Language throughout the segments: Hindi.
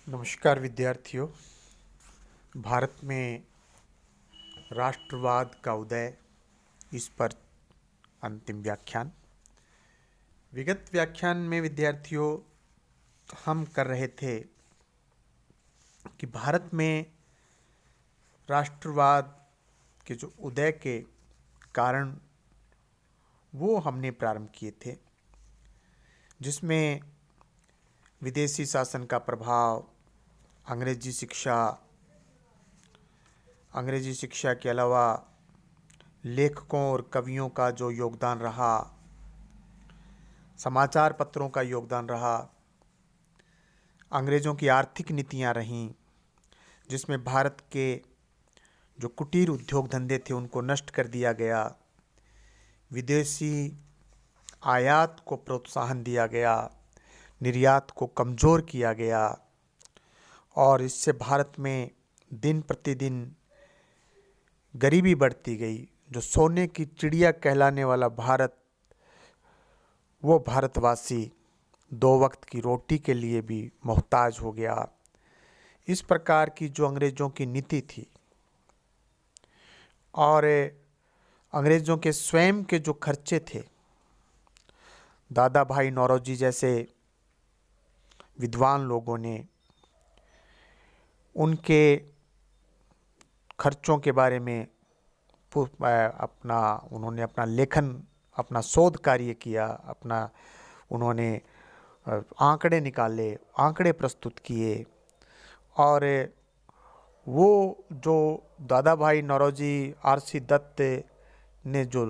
नमस्कार विद्यार्थियों। भारत में राष्ट्रवाद का उदय, इस पर अंतिम व्याख्यान। विगत व्याख्यान में विद्यार्थियों हम कर रहे थे कि भारत में राष्ट्रवाद के जो उदय के कारण वो हमने प्रारंभ किए थे, जिसमें विदेशी शासन का प्रभाव, अंग्रेजी शिक्षा के अलावा लेखकों और कवियों का जो योगदान रहा, समाचार पत्रों का योगदान रहा, अंग्रेज़ों की आर्थिक नीतियां रहीं, जिसमें भारत के जो कुटीर उद्योग धंधे थे उनको नष्ट कर दिया गया, विदेशी आयात को प्रोत्साहन दिया गया, निर्यात को कमज़ोर किया गया और इससे भारत में दिन प्रतिदिन गरीबी बढ़ती गई। जो सोने की चिड़िया कहलाने वाला भारत, वो भारतवासी दो वक्त की रोटी के लिए भी मोहताज हो गया। इस प्रकार की जो अंग्रेज़ों की नीति थी और अंग्रेज़ों के स्वयं के जो खर्चे थे, दादा भाई नौरोजी जैसे विद्वान लोगों ने उनके खर्चों के बारे में उन्होंने अपना लेखन, अपना शोध कार्य किया, उन्होंने आंकड़े निकाले, आंकड़े प्रस्तुत किए और वो जो दादा भाई नौरोजी, आर.सी. दत्त ने जो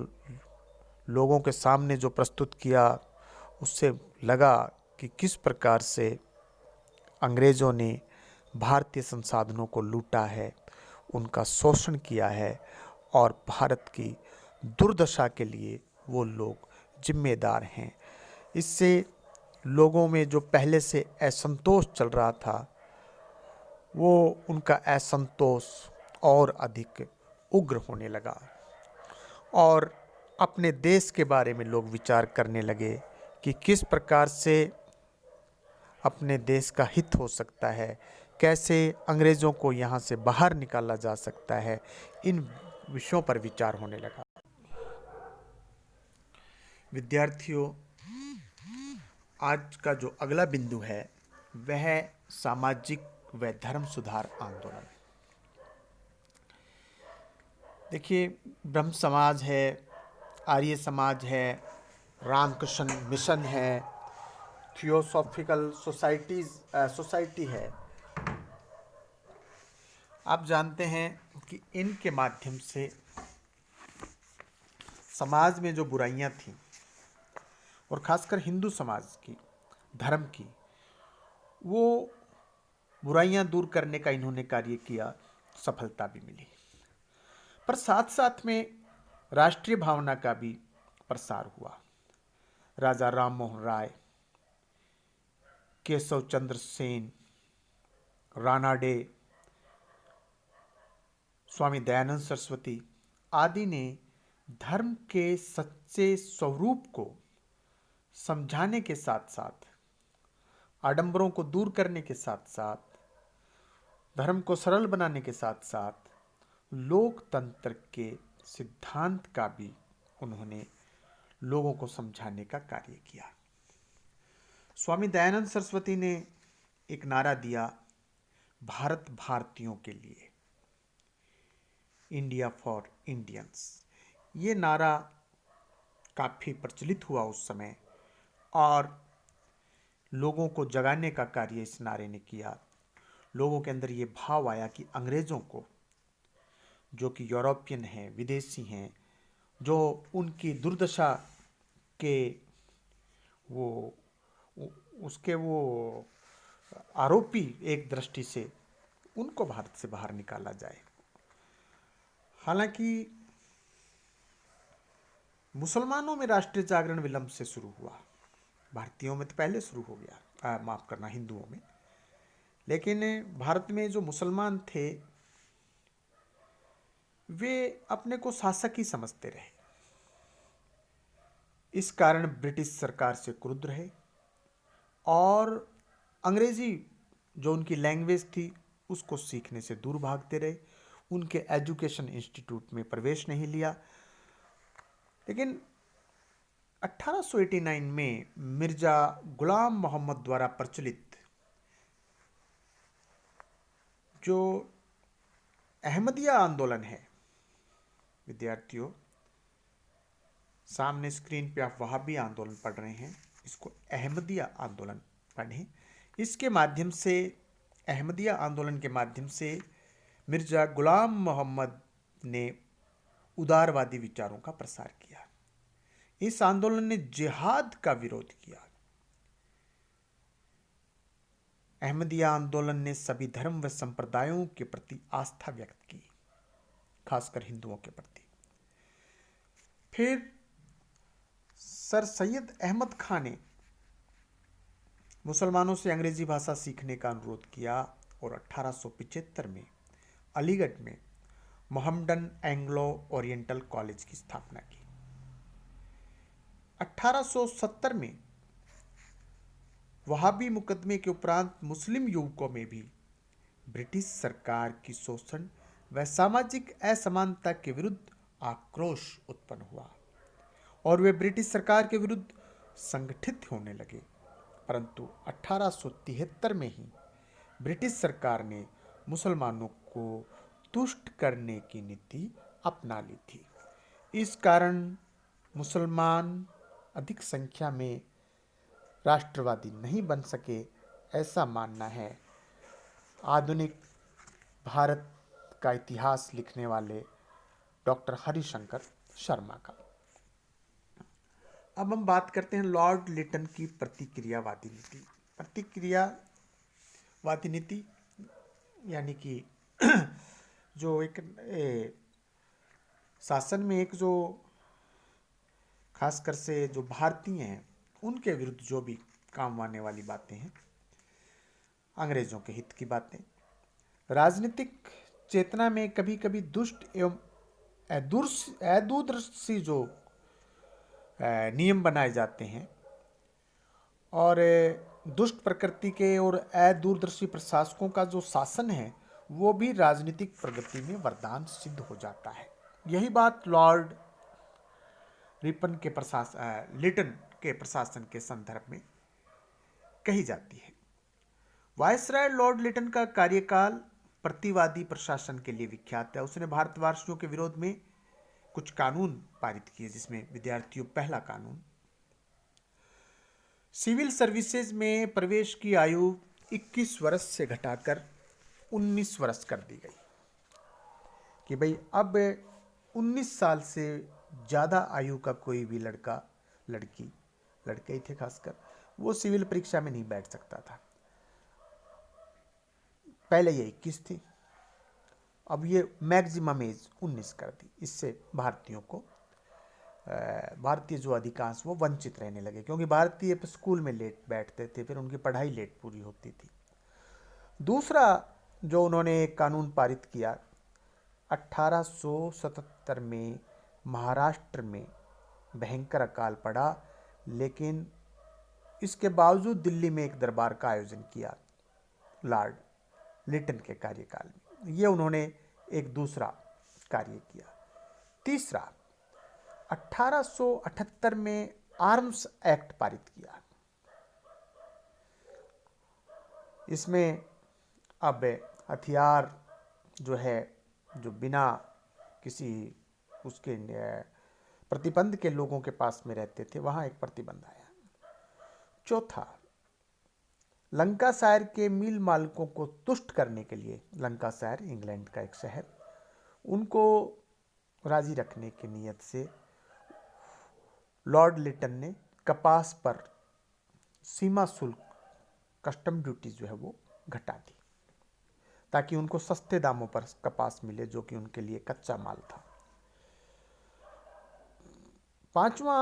लोगों के सामने जो प्रस्तुत किया, उससे लगा कि किस प्रकार से अंग्रेज़ों ने भारतीय संसाधनों को लूटा है, उनका शोषण किया है और भारत की दुर्दशा के लिए वो लोग जिम्मेदार हैं। इससे लोगों में जो पहले से असंतोष चल रहा था, वो उनका असंतोष और अधिक उग्र होने लगा और अपने देश के बारे में लोग विचार करने लगे कि किस प्रकार से अपने देश का हित हो सकता है, कैसे अंग्रेज़ों को यहाँ से बाहर निकाला जा सकता है। इन विषयों पर विचार होने लगा। विद्यार्थियों, आज का जो अगला बिंदु है वह सामाजिक व धर्म सुधार आंदोलन। देखिए, ब्रह्म समाज है, आर्य समाज है, रामकृष्ण मिशन है, थियोसॉफिकल सोसाइटी है। आप जानते हैं कि इनके माध्यम से समाज में जो बुराइयां थीं और खासकर हिंदू समाज की, धर्म की, वो बुराइयां दूर करने का इन्होंने कार्य किया, सफलता भी मिली। पर साथ साथ में राष्ट्रीय भावना का भी प्रसार हुआ। राजा राम मोहन राय, केशव चंद्र सेन, रानाडे, स्वामी दयानंद सरस्वती आदि ने धर्म के सच्चे स्वरूप को समझाने के साथ साथ, आडंबरों को दूर करने के साथ साथ, धर्म को सरल बनाने के साथ साथ लोकतंत्र के सिद्धांत का भी उन्होंने लोगों को समझाने का कार्य किया। स्वामी दयानंद सरस्वती ने एक नारा दिया, भारत भारतीयों के लिए, इंडिया फॉर इंडियंस। ये नारा काफ़ी प्रचलित हुआ उस समय और लोगों को जगाने का कार्य इस नारे ने किया। लोगों के अंदर ये भाव आया कि अंग्रेज़ों को, जो कि यूरोपियन हैं, विदेशी हैं, जो उनकी दुर्दशा के वो उसके वो आरोपी एक दृष्टि से, उनको भारत से बाहर निकाला जाए। हालांकि मुसलमानों में राष्ट्रीय जागरण विलंब से शुरू हुआ, भारतीयों में तो पहले शुरू हो गया, माफ करना, हिंदुओं में। लेकिन भारत में जो मुसलमान थे वे अपने को शासक ही समझते रहे। इस कारण ब्रिटिश सरकार से क्रुद्ध रहे और अंग्रेजी जो उनकी लैंग्वेज थी उसको सीखने से दूर भागते रहे, उनके एजुकेशन इंस्टीट्यूट में प्रवेश नहीं लिया। लेकिन 1889 में मिर्जा गुलाम मोहम्मद द्वारा प्रचलित जो अहमदिया आंदोलन है, विद्यार्थियों सामने स्क्रीन पे आप वहाबी आंदोलन पढ़ रहे हैं, इसको अहमदिया आंदोलन पढ़ें। इसके माध्यम से, अहमदिया आंदोलन के माध्यम से मिर्जा गुलाम मोहम्मद ने उदारवादी विचारों का प्रसार किया। इस आंदोलन ने जिहाद का विरोध किया। अहमदिया आंदोलन ने सभी धर्म व संप्रदायों के प्रति आस्था व्यक्त की, खासकर हिंदुओं के प्रति। फिर सर सैयद अहमद खान ने मुसलमानों से अंग्रेजी भाषा सीखने का अनुरोध किया और 1875 में अलीगढ़ में मोहम्मडन एंग्लो ओरिएंटल कॉलेज की स्थापना की। 1870 में वहाबी मुकदमे के उपरांत मुस्लिम युवकों में भी ब्रिटिश सरकार की शोषण व सामाजिक असमानता के विरुद्ध आक्रोश उत्पन्न हुआ और वे ब्रिटिश सरकार के विरुद्ध संगठित होने लगे। परंतु 1873 में ही ब्रिटिश सरकार ने मुसलमानों को तुष्ट करने की नीति अपना ली थी। इस कारण मुसलमान अधिक संख्या में राष्ट्रवादी नहीं बन सके, ऐसा मानना है आधुनिक भारत का इतिहास लिखने वाले डॉक्टर हरिशंकर शर्मा का। अब हम बात करते हैं लॉर्ड लिटन की प्रतिक्रियावादी नीति। प्रतिक्रियावादी नीति यानी कि जो एक शासन में एक जो खासकर से जो भारतीय हैं उनके विरुद्ध जो भी काम आने वाली बातें हैं, अंग्रेजों के हित की बातें, राजनीतिक चेतना में कभी कभी दुष्ट एवं अदूरदर्शी जो नियम बनाए जाते हैं और दुष्ट प्रकृति के और अदूरदर्शी प्रशासकों का जो शासन है वो भी राजनीतिक प्रगति में वरदान सिद्ध हो जाता है। यही बात लॉर्ड लिटन के प्रशासन के संदर्भ में कही जाती है। वायसराय लॉर्ड लिटन का कार्यकाल प्रतिवादी प्रशासन के लिए विख्यात है। उसने भारतवासियों के विरोध में कुछ कानून पारित किए, जिसमें विद्यार्थियों पहला कानून, सिविल सर्विसेज में प्रवेश की आयु 21 वर्ष से घटाकर 19 वर्ष कर दी गई कि भाई अब 19 साल से ज़्यादा आयु का कोई भी लड़का लड़की, लड़के ही थे खासकर, वो सिविल परीक्षा में नहीं बैठ सकता था। पहले ये 21 थी, अब ये मैक्सिमम एज 19 कर दी। इससे भारतीयों को, भारतीय जो अधिकांश वो वंचित रहने लगे, क्योंकि भारतीय स्कूल में लेट बैठते थे, फिर उनकी पढ़ाई लेट पूरी होती थी। दूसरा जो उन्होंने एक कानून पारित किया, 1877 में महाराष्ट्र में भयंकर अकाल पड़ा, लेकिन इसके बावजूद दिल्ली में एक दरबार का आयोजन किया लॉर्ड लिटन के कार्यकाल में। ये उन्होंने एक दूसरा कार्य किया। तीसरा, 1878 में आर्म्स एक्ट पारित किया। इसमें अब हथियार जो है, जो बिना किसी उसके प्रतिबंध के लोगों के पास में रहते थे, वहाँ एक प्रतिबंध आया। चौथा, लंकाशायर के मिल मालिकों को तुष्ट करने के लिए, लंकाशायर इंग्लैंड का एक शहर, उनको राजी रखने की नीयत से लॉर्ड लिटन ने कपास पर सीमा शुल्क, कस्टम ड्यूटी जो है वो घटा दी, ताकि उनको सस्ते दामों पर कपास मिले, जो कि उनके लिए कच्चा माल था। पांचवा,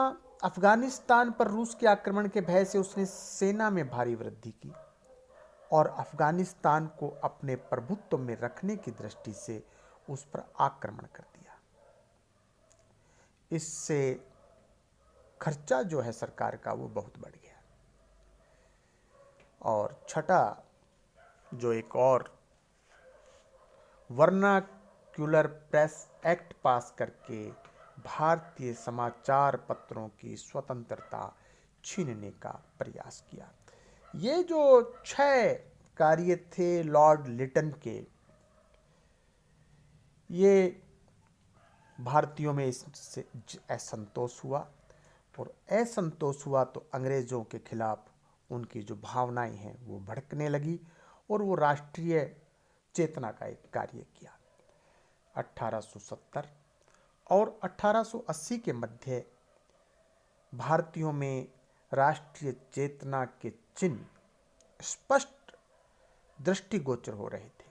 अफगानिस्तान पर रूस के आक्रमण के भय से उसने सेना में भारी वृद्धि की और अफगानिस्तान को अपने प्रभुत्व में रखने की दृष्टि से उस पर आक्रमण कर दिया। इससे खर्चा जो है सरकार का वो बहुत बढ़ गया। और छठा, जो एक और वर्नाक्युलर प्रेस एक्ट पास करके भारतीय समाचार पत्रों की स्वतंत्रता छीनने का प्रयास किया। ये जो 6 कार्य थे लॉर्ड लिटन के, ये भारतीयों में इससे असंतोष हुआ, और असंतोष हुआ तो अंग्रेजों के खिलाफ उनकी जो भावनाएं हैं वो भड़कने लगी, और वो राष्ट्रीय चेतना का एक कार्य किया। 1870 और 1880 के मध्य भारतीयों में राष्ट्रीय चेतना के चिन्ह स्पष्ट दृष्टिगोचर हो रहे थे।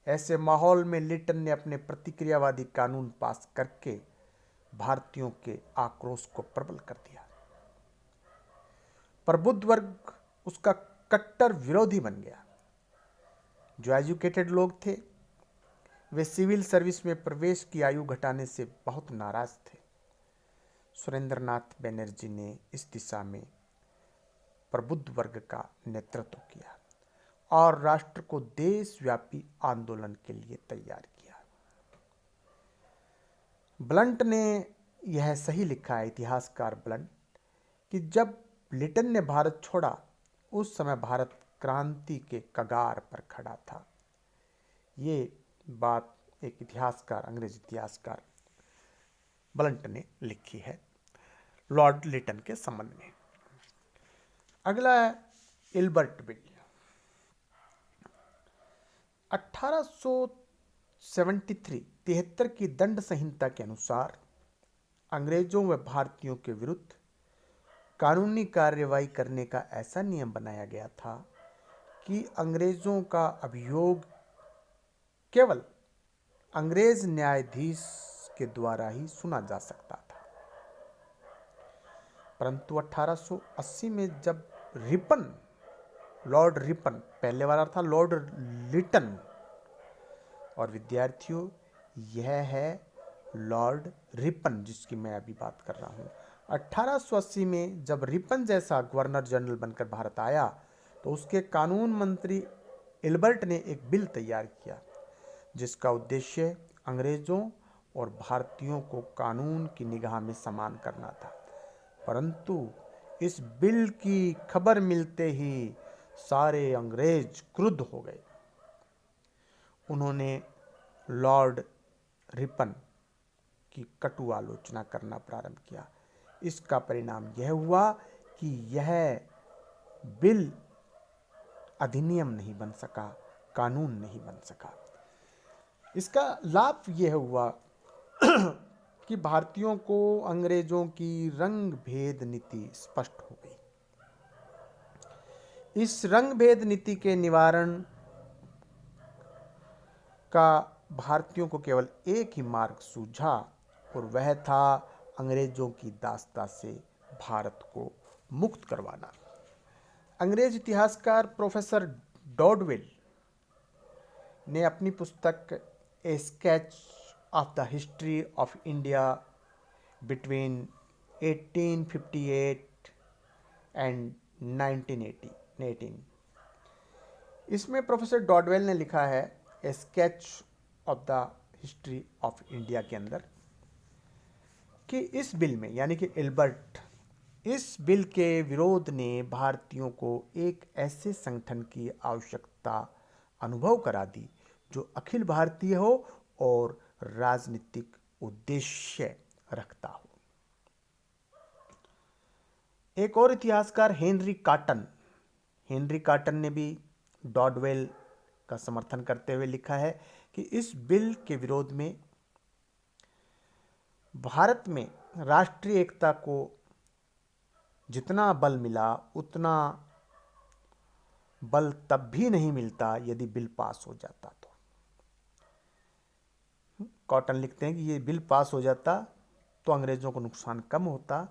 ऐसे माहौल में लिटन ने अपने प्रतिक्रियावादी कानून पास करके भारतीयों के आक्रोश को प्रबल कर दिया। प्रबुद्ध वर्ग उसका कट्टर विरोधी बन गया। जो एजुकेटेड लोग थे वे सिविल सर्विस में प्रवेश की आयु घटाने से बहुत नाराज थे। सुरेंद्रनाथ बनर्जी ने इस दिशा में प्रबुद्ध वर्ग का नेतृत्व किया और राष्ट्र को देशव्यापी आंदोलन के लिए तैयार किया। ब्लंट ने यह सही लिखा है, इतिहासकार ब्लंट, कि जब लिटन ने भारत छोड़ा उस समय भारत क्रांति के कगार पर खड़ा था। ये बात एक इतिहासकार, अंग्रेज इतिहासकार ब्लंट ने लिखी है लॉर्ड लिटन के संबंध में। अगला है इल्बर्ट बिल। 1873 की दंड संहिता के अनुसार अंग्रेजों व भारतीयों के विरुद्ध कानूनी कार्रवाई करने का ऐसा नियम बनाया गया था कि अंग्रेजों का अभियोग केवल अंग्रेज न्यायाधीश के द्वारा ही सुना जा सकता था। परंतु 1880 में जब लॉर्ड रिपन, पहले वाला था लॉर्ड लिटन, और विद्यार्थियों यह है लॉर्ड रिपन जिसकी मैं अभी बात कर रहा हूं। 1880 में जब रिपन जैसा गवर्नर जनरल बनकर भारत आया तो उसके कानून मंत्री इल्बर्ट ने एक बिल तैयार किया जिसका उद्देश्य अंग्रेजों और भारतीयों को कानून की निगाह में समान करना था। परंतु इस बिल की खबर मिलते ही सारे अंग्रेज क्रुद्ध हो गए। उन्होंने लॉर्ड रिपन की कटु आलोचना करना प्रारंभ किया। इसका परिणाम यह हुआ कि यह बिल अधिनियम नहीं बन सका, कानून नहीं बन सका। इसका लाभ यह हुआ कि भारतीयों को अंग्रेजों की रंग भेद नीति स्पष्ट हो गई। इस रंग भेद नीति के निवारण का भारतीयों को केवल एक ही मार्ग सूझा, और वह था अंग्रेजों की दासता से भारत को मुक्त करवाना। अंग्रेज इतिहासकार प्रोफेसर डॉडवेल ने अपनी पुस्तक ए sketch of the history of India between 1858 and 1918, इसमें प्रोफेसर डॉडवेल ने लिखा है ए sketch of the history of India के अंदर कि इस बिल में, यानी कि इल्बर्ट, इस बिल के विरोध ने भारतीयों को एक ऐसे संगठन की आवश्यकता अनुभव करा दी जो अखिल भारतीय हो और राजनीतिक उद्देश्य रखता हो। एक और इतिहासकार हेनरी कॉटन ने भी डॉडवेल का समर्थन करते हुए लिखा है कि इस बिल के विरोध में भारत में राष्ट्रीय एकता को जितना बल मिला उतना बल तब भी नहीं मिलता यदि बिल पास हो जाता तो। कॉटन लिखते हैं कि ये बिल पास हो जाता तो अंग्रेजों को नुकसान कम होता,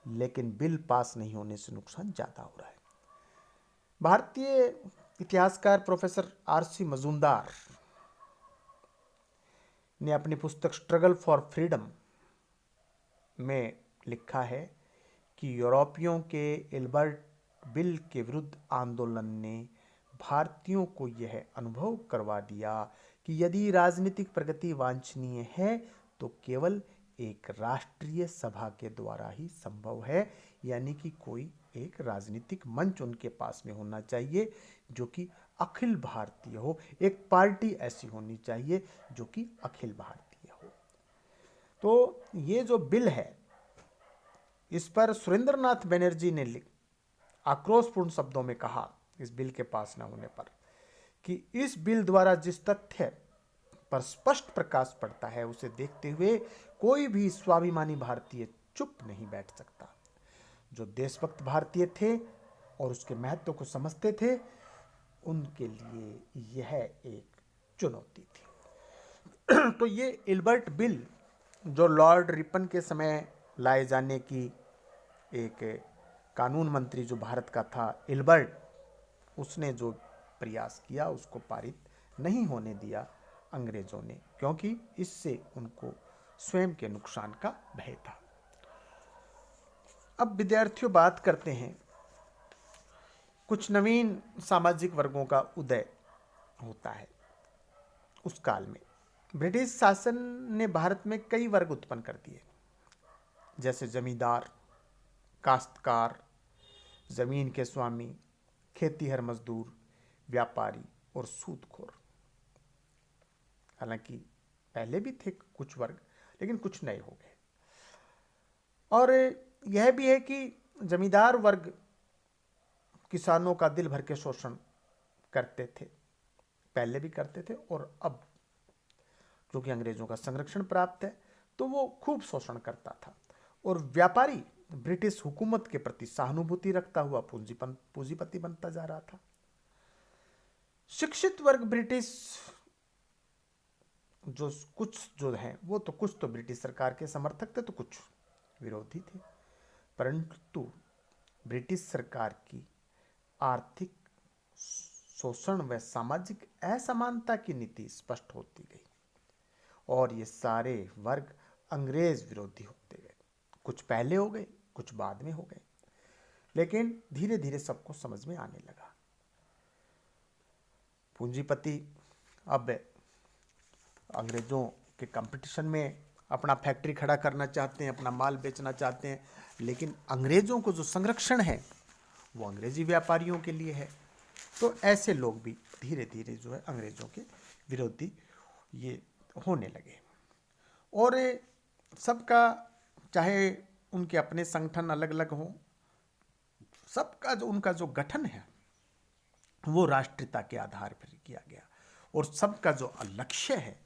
लेकिन बिल पास नहीं होने से नुकसान ज़्यादा हो रहा है। भारतीय इतिहासकार प्रोफेसर आर.सी. मजूमदार ने अपनी पुस्तक स्ट्रगल फॉर फ्रीडम में लिखा है कि यूरोपियों के इल्बर्ट बिल के विरुद्ध आंदोलन ने भारतीयों को यह अनुभव करवा दिया कि यदि राजनीतिक प्रगति वांछनीय है तो केवल एक राष्ट्रीय सभा के द्वारा ही संभव है, यानी कि कोई एक राजनीतिक मंच उनके पास में होना चाहिए जो कि अखिल भारतीय हो, एक पार्टी ऐसी होनी चाहिए जो कि अखिल भारतीय हो। तो ये जो बिल है, इस पर सुरेंद्रनाथ बनर्जी ने आक्रोशपूर्ण शब्दों में कहा इस बिल के पास न होने पर कि इस बिल द्वारा जिस तथ्य पर स्पष्ट प्रकाश पड़ता है उसे देखते हुए कोई भी स्वाभिमानी भारतीय चुप नहीं बैठ सकता। जो देशभक्त भारतीय थे और उसके महत्व को समझते थे, उनके लिए यह एक चुनौती थी। तो ये इल्बर्ट बिल जो लॉर्ड रिपन के समय लाए जाने की एक कानून मंत्री जो भारत का था इल्बर्ट, उसने जो प्रयास किया उसको पारित नहीं होने दिया अंग्रेजों ने, क्योंकि इससे उनको स्वयं के नुकसान का भय था। अब विद्यार्थियों बात करते हैं, कुछ नवीन सामाजिक वर्गों का उदय होता है। उस काल में ब्रिटिश शासन ने भारत में कई वर्ग उत्पन्न कर दिए, जैसे जमींदार, काश्तकार, जमीन के स्वामी, खेतीहर मजदूर, व्यापारी और सूदखोर। हालांकि पहले भी थे कुछ वर्ग, लेकिन कुछ नए हो गए। और यह भी है कि जमींदार वर्ग किसानों का दिल भर के शोषण करते थे, पहले भी करते थे, और अब क्योंकि अंग्रेजों का संरक्षण प्राप्त है तो वो खूब शोषण करता था। और व्यापारी ब्रिटिश हुकूमत के प्रति सहानुभूति रखता हुआ पूंजीपति बनता जा रहा था। शिक्षित वर्ग ब्रिटिश जो हैं वो तो कुछ तो ब्रिटिश सरकार के समर्थक थे तो कुछ विरोधी थे, परंतु ब्रिटिश सरकार की आर्थिक शोषण व सामाजिक असमानता की नीति स्पष्ट होती गई और ये सारे वर्ग अंग्रेज विरोधी होते गए। कुछ पहले हो गए, कुछ बाद में हो गए, लेकिन धीरे धीरे सबको समझ में आने लगा। पूंजीपति अब अंग्रेजों के कंपटीशन में अपना फैक्ट्री खड़ा करना चाहते हैं, अपना माल बेचना चाहते हैं, लेकिन अंग्रेजों को जो संरक्षण है वो अंग्रेजी व्यापारियों के लिए है। तो ऐसे लोग भी धीरे धीरे जो है अंग्रेजों के विरोधी ये होने लगे। और सबका, चाहे उनके अपने संगठन अलग अलग हों, सबका जो उनका जो गठन है वो राष्ट्रीयता के आधार पर किया गया, और सबका जो लक्ष्य है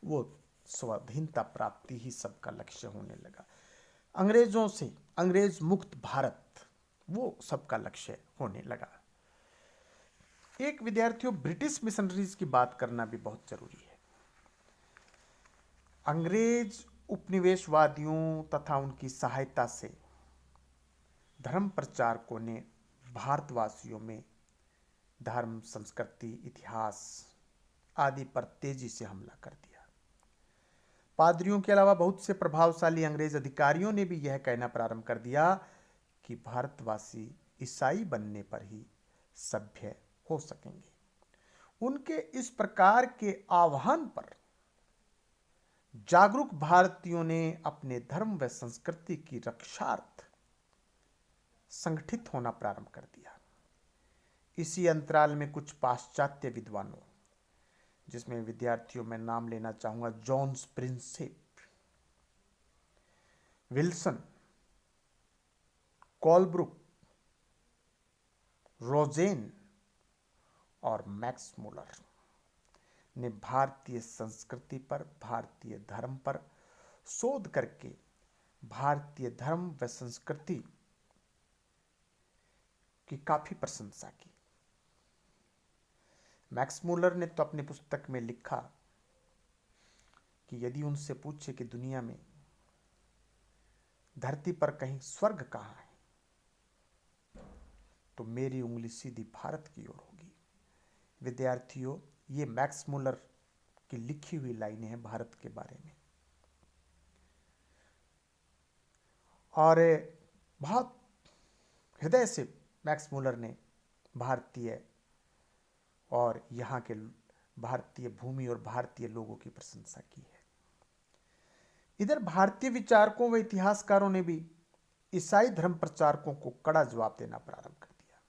वो स्वाधीनता प्राप्ति ही सबका लक्ष्य होने लगा। अंग्रेजों से, अंग्रेज मुक्त भारत, वो सबका लक्ष्य होने लगा। एक विद्यार्थियों, ब्रिटिश मिशनरीज की बात करना भी बहुत जरूरी है। अंग्रेज उपनिवेशवादियों तथा उनकी सहायता से धर्म प्रचारकों ने भारतवासियों में धर्म, संस्कृति, इतिहास आदि पर तेजी से हमला कर दिया। पादरियों के अलावा बहुत से प्रभावशाली अंग्रेज अधिकारियों ने भी यह कहना प्रारंभ कर दिया कि भारतवासी ईसाई बनने पर ही सभ्य हो सकेंगे। उनके इस प्रकार के आह्वान पर जागरूक भारतीयों ने अपने धर्म व संस्कृति की रक्षार्थ संगठित होना प्रारंभ कर दिया। इसी अंतराल में कुछ पाश्चात्य विद्वानों, जिसमें विद्यार्थियों में नाम लेना चाहूंगा John Prinsep, Wilson, Colebrooke, Rosen और मैक्स मुलर ने भारतीय संस्कृति पर, भारतीय धर्म पर शोध करके भारतीय धर्म व संस्कृति की काफी प्रशंसा की। मैक्स मुलर ने तो अपनी पुस्तक में लिखा कि यदि उनसे पूछे कि दुनिया में धरती पर कहीं स्वर्ग कहाँ है, तो मेरी उंगली सीधी भारत की ओर होगी। विद्यार्थियों, ये मैक्स मुलर की लिखी हुई लाइनें हैं भारत के बारे में, और बहुत हृदय से मैक्स मुलर ने भारतीय और यहाँ के भारतीय भूमि और भारतीय लोगों की प्रशंसा की है। इधर भारतीय विचारकों व इतिहासकारों ने भी ईसाई धर्म प्रचारकों को कड़ा जवाब देना प्रारंभ कर दिया।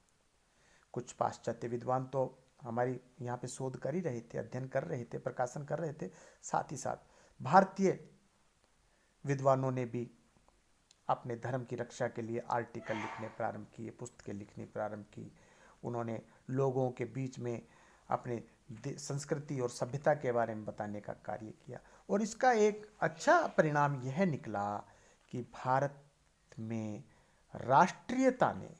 कुछ पाश्चात्य विद्वान तो हमारी यहाँ पे शोध कर ही रहे थे, अध्ययन कर रहे थे, प्रकाशन कर रहे थे, साथ ही साथ भारतीय विद्वानों ने भी अपने धर्म की रक्षा के लिए आर्टिकल लिखने प्रारंभ किए, पुस्तकें लिखनी प्रारंभ की। उन्होंने लोगों के बीच में अपने संस्कृति और सभ्यता के बारे में बताने का कार्य किया, और इसका एक अच्छा परिणाम यह निकला कि भारत में राष्ट्रीयता ने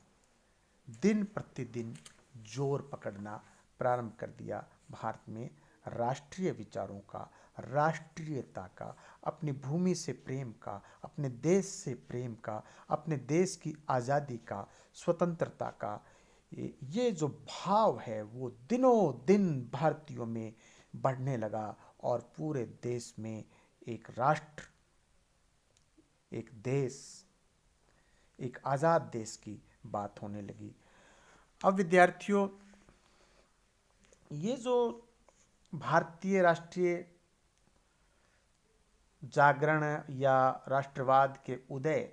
दिन प्रतिदिन जोर पकड़ना प्रारंभ कर दिया। भारत में राष्ट्रीय विचारों का, राष्ट्रीयता का, अपनी भूमि से प्रेम का, अपने देश से प्रेम का, अपने देश की आज़ादी का, स्वतंत्रता का, ये जो भाव है वो दिनों दिन भारतीयों में बढ़ने लगा और पूरे देश में एक राष्ट्र, एक देश, एक आज़ाद देश की बात होने लगी। अब विद्यार्थियों, ये जो भारतीय राष्ट्रीय जागरण या राष्ट्रवाद के उदय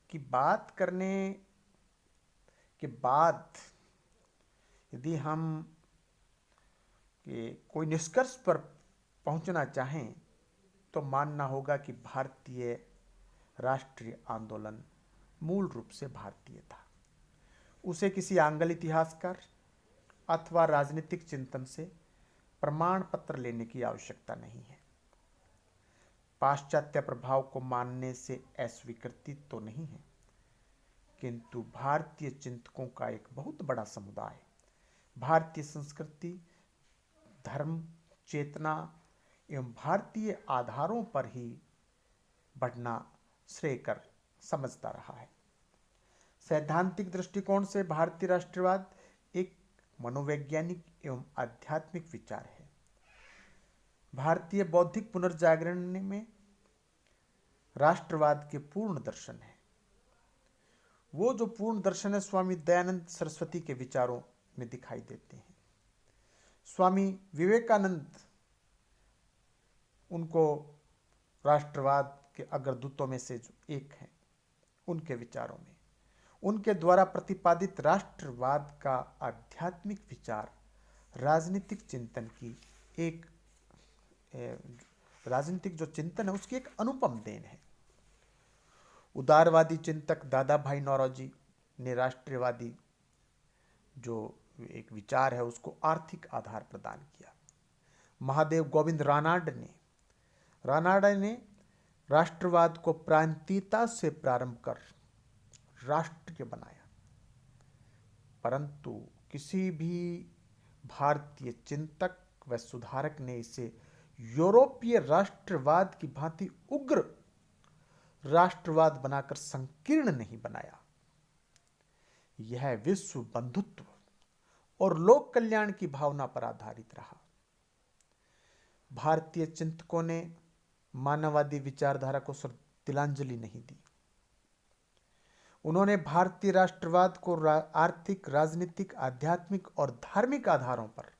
की बात करने के बाद यदि हम कोई निष्कर्ष पर पहुंचना चाहें तो मानना होगा कि भारतीय राष्ट्रीय आंदोलन मूल रूप से भारतीय था। उसे किसी आंग्ल इतिहासकार अथवा राजनीतिक चिंतन से प्रमाण पत्र लेने की आवश्यकता नहीं है। पाश्चात्य प्रभाव को मानने से अस्वीकृति तो नहीं है, किंतु भारतीय चिंतकों का एक बहुत बड़ा समुदाय भारतीय संस्कृति, धर्म, चेतना एवं भारतीय आधारों पर ही बढ़ना श्रेयकर समझता रहा है। सैद्धांतिक दृष्टिकोण से भारतीय राष्ट्रवाद एक मनोवैज्ञानिक एवं आध्यात्मिक विचार है। भारतीय बौद्धिक पुनर्जागरण में राष्ट्रवाद के पूर्ण दर्शन है। वो जो पूर्ण दर्शन है स्वामी दयानंद सरस्वती के विचारों में दिखाई देते हैं। स्वामी विवेकानंद उनको राष्ट्रवाद के अग्रदूतों में से जो एक हैं, उनके विचारों में उनके द्वारा प्रतिपादित राष्ट्रवाद का आध्यात्मिक विचार राजनीतिक चिंतन की एक राजनीतिक जो चिंतन है उसकी एक अनुपम देन है। उदारवादी चिंतक दादा भाई नौरोजी ने राष्ट्रवादी जो एक विचार है उसको आर्थिक आधार प्रदान किया। महादेव गोविंद रानाडे ने राष्ट्रवाद को प्रांतीयता से प्रारंभ कर राष्ट्रीय बनाया, परंतु किसी भी भारतीय चिंतक व सुधारक ने इसे यूरोपीय राष्ट्रवाद की भांति उग्र राष्ट्रवाद बनाकर संकीर्ण नहीं बनाया। यह विश्व बंधुत्व और लोक कल्याण की भावना पर आधारित रहा। भारतीय चिंतकों ने मानववादी विचारधारा को तिलांजलि नहीं दी। उन्होंने भारतीय राष्ट्रवाद को आर्थिक, राजनीतिक, आध्यात्मिक और धार्मिक आधारों पर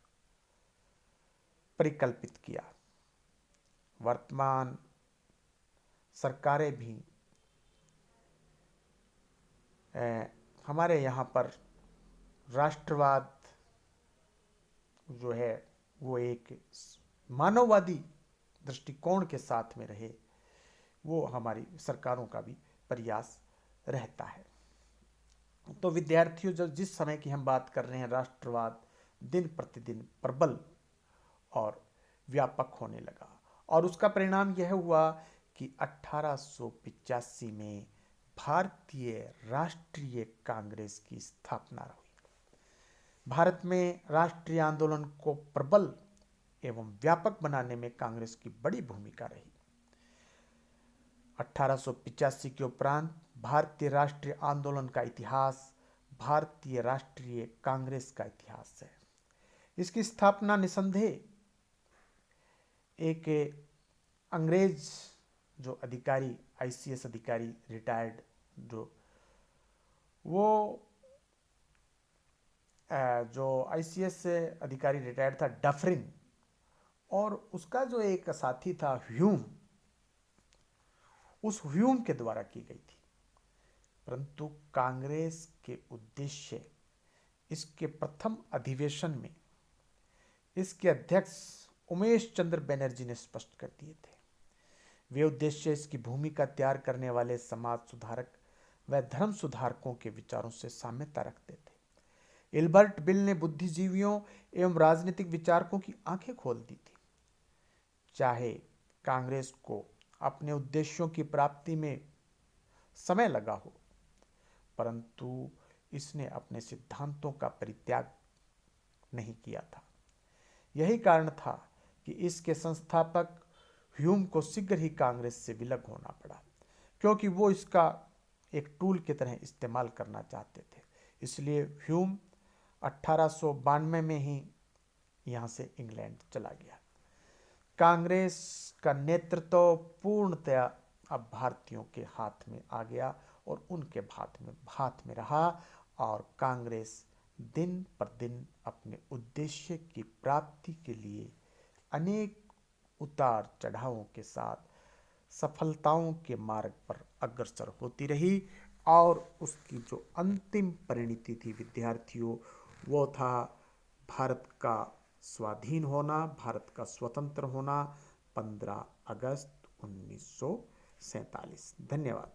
परिकल्पित किया। वर्तमान सरकारें भी हमारे यहाँ पर राष्ट्रवाद जो है वो एक मानववादी दृष्टिकोण के साथ में रहे, वो हमारी सरकारों का भी प्रयास रहता है। तो विद्यार्थियों, जो जिस समय की हम बात कर रहे हैं, राष्ट्रवाद दिन प्रतिदिन प्रबल और व्यापक होने लगा और उसका परिणाम यह हुआ कि 1885 में भारतीय राष्ट्रीय कांग्रेस की स्थापना हुई। भारत में राष्ट्रीय आंदोलन को प्रबल एवं व्यापक बनाने में कांग्रेस की बड़ी भूमिका रही। 1885 के उपरांत भारतीय राष्ट्रीय आंदोलन का इतिहास भारतीय राष्ट्रीय कांग्रेस का इतिहास है। इसकी स्थापना निसंदेह एक अंग्रेज जो अधिकारी, आईसीएस अधिकारी, रिटायर्ड, जो वो जो आईसीएस अधिकारी रिटायर्ड था डफरिन, और उसका जो एक साथी था ह्यूम, उस ह्यूम के द्वारा की गई थी। परंतु कांग्रेस के उद्देश्य इसके प्रथम अधिवेशन में इसके अध्यक्ष उमेश चंद्र बनर्जी ने स्पष्ट कर दिए थे। वे उद्देश्य इसकी भूमिका तैयार करने वाले समाज सुधारक व धर्म सुधारकों के विचारों से साम्यता रखते थे। इल्बर्ट बिल ने बुद्धिजीवियों एवं राजनीतिक विचारकों की आंखें खोल दी थी। चाहे कांग्रेस को अपने उद्देश्यों की प्राप्ति में समय लगा हो, परंतु इसने अपने सिद्धांतों का परित्याग नहीं किया था। यही कारण था कि इसके संस्थापक ह्यूम को शीघ्र ही कांग्रेस से विलग होना पड़ा, क्योंकि वो इसका एक टूल की तरह इस्तेमाल करना चाहते थे। इसलिए ह्यूम 1892 में ही यहाँ से इंग्लैंड चला गया। कांग्रेस का नेतृत्व पूर्णतया अब भारतीयों के हाथ में आ गया और उनके हाथ में रहा, और कांग्रेस दिन पर दिन अपने उद्देश्य की प्राप्ति के लिए अनेक उतार चढ़ावों के साथ सफलताओं के मार्ग पर अग्रसर होती रही। और उसकी जो अंतिम परिणति थी विद्यार्थियों, वो था भारत का स्वाधीन होना, भारत का स्वतंत्र होना 15 अगस्त 1947। धन्यवाद।